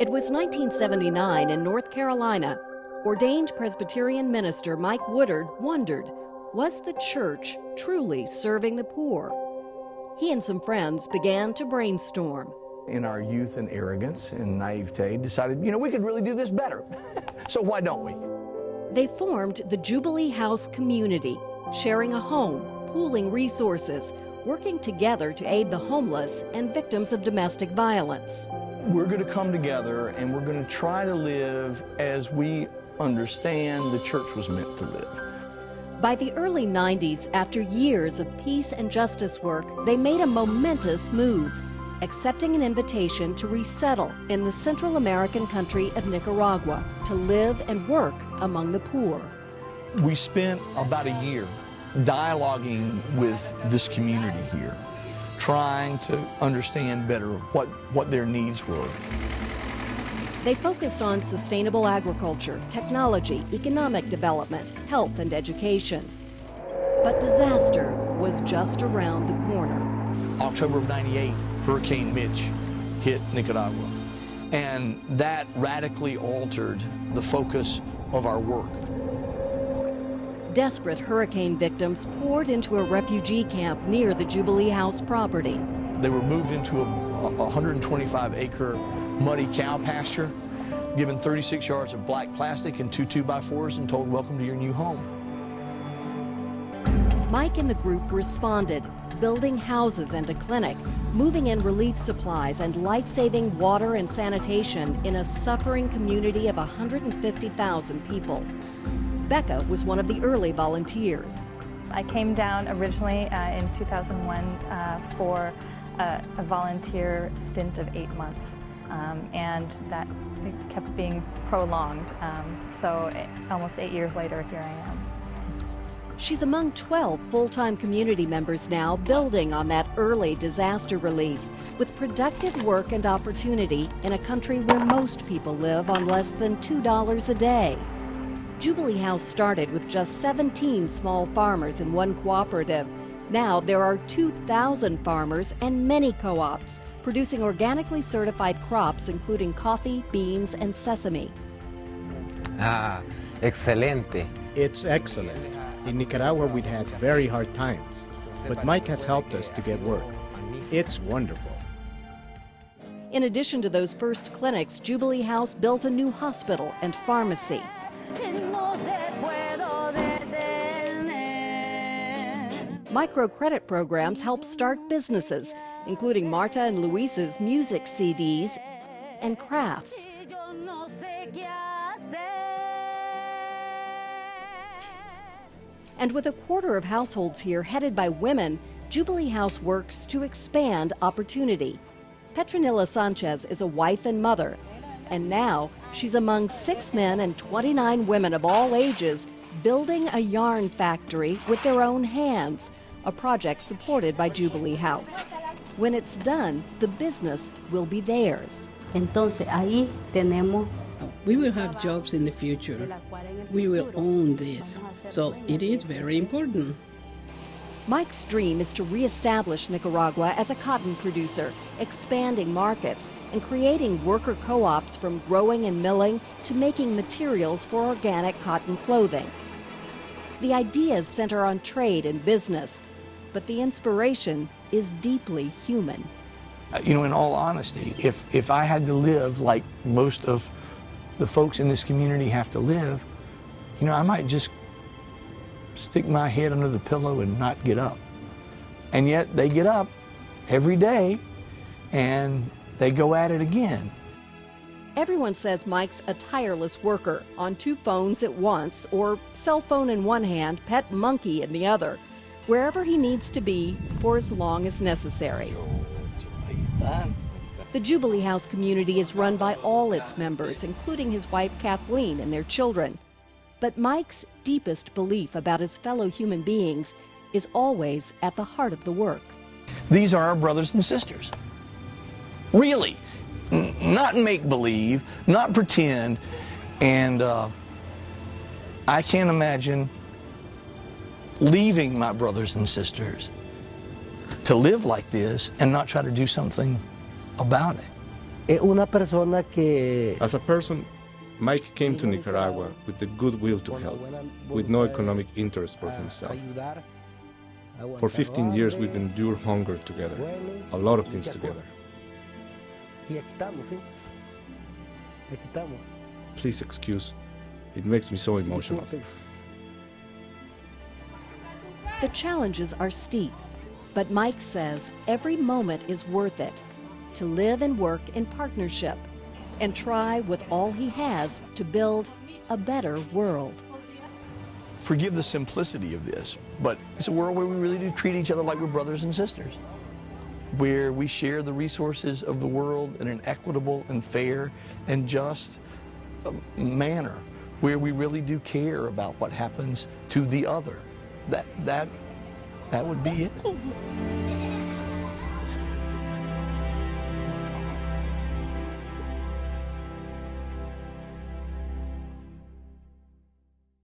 It was 1979 in North Carolina. Ordained Presbyterian minister Mike Woodard wondered, was the church truly serving the poor? He and some friends began to brainstorm. In our youth and arrogance and naivete, decided, we could really do this better. So why don't we? They formed the Jubilee House Community, sharing a home, pooling resources, working together to aid the homeless and victims of domestic violence. We're going to come together and we're going to try to live as we understand the church was meant to live. By the early 90s, after years of peace and justice work, they made a momentous move, accepting an invitation to resettle in the Central American country of Nicaragua to live and work among the poor. We spent about a year dialoguing with this community here, trying to understand better what their needs were. They focused on sustainable agriculture, technology, economic development, health, and education. But disaster was just around the corner. October of '98, Hurricane Mitch hit Nicaragua, and that radically altered the focus of our work. Desperate hurricane victims poured into a refugee camp near the Jubilee House property. They were moved into a 125-acre muddy cow pasture, given 36 yards of black plastic and 2 2x4s and told, welcome to your new home. Mike and the group responded, building houses and a clinic, moving in relief supplies and life-saving water and sanitation in a suffering community of 150,000 people. Becca was one of the early volunteers. I came down originally in 2001 for a volunteer stint of 8 months, and that kept being prolonged. So almost 8 years later, here I am. She's among 12 full-time community members now, building on that early disaster relief with productive work and opportunity in a country where most people live on less than $2 a day. Jubilee House started with just 17 small farmers in one cooperative. Now there are 2,000 farmers and many co-ops producing organically certified crops including coffee, beans, and sesame. Excelente. It's excellent. In Nicaragua, we'd had very hard times, but Mike has helped us to get work. It's wonderful. In addition to those first clinics, Jubilee House built a new hospital and pharmacy. Microcredit programs help start businesses, including Marta and Luis's music CDs and crafts. And with a quarter of households here headed by women, Jubilee House works to expand opportunity. Petronila Sanchez is a wife and mother, and now she's among 6 men and 29 women of all ages building a yarn factory with their own hands, a project supported by Jubilee House. When it's done, the business will be theirs. Entonces ahí tenemos. We will have jobs in the future. We will own this, so it is very important. Mike's dream is to reestablish Nicaragua as a cotton producer, expanding markets and creating worker co-ops from growing and milling to making materials for organic cotton clothing. The ideas center on trade and business, but the inspiration is deeply human. In all honesty, if I had to live like most of the folks in this community have to live, I might just stick my head under the pillow and not get up. And yet they get up every day and they go at it again. Everyone says Mike's a tireless worker, on 2 phones at once, or cell phone in one hand, pet monkey in the other, wherever he needs to be for as long as necessary. The Jubilee House community is run by all its members, including his wife Kathleen and their children. But Mike's deepest belief about his fellow human beings is always at the heart of the work. These are our brothers and sisters. Really. Not make-believe, not pretend. And I can't imagine leaving my brothers and sisters to live like this and not try to do something about it. Una persona que As a person, Mike came to Nicaragua with the goodwill to help, with no economic interest for himself. For 15 years we've endured hunger together, a lot of things together. Please excuse, it makes me so emotional. The challenges are steep, but Mike says every moment is worth it to live and work in partnership and try with all he has to build a better world. Forgive the simplicity of this, but it's a world where we really do treat each other like we're brothers and sisters, where we share the resources of the world in an equitable and fair and just manner, where we really do care about what happens to the other. That would be it.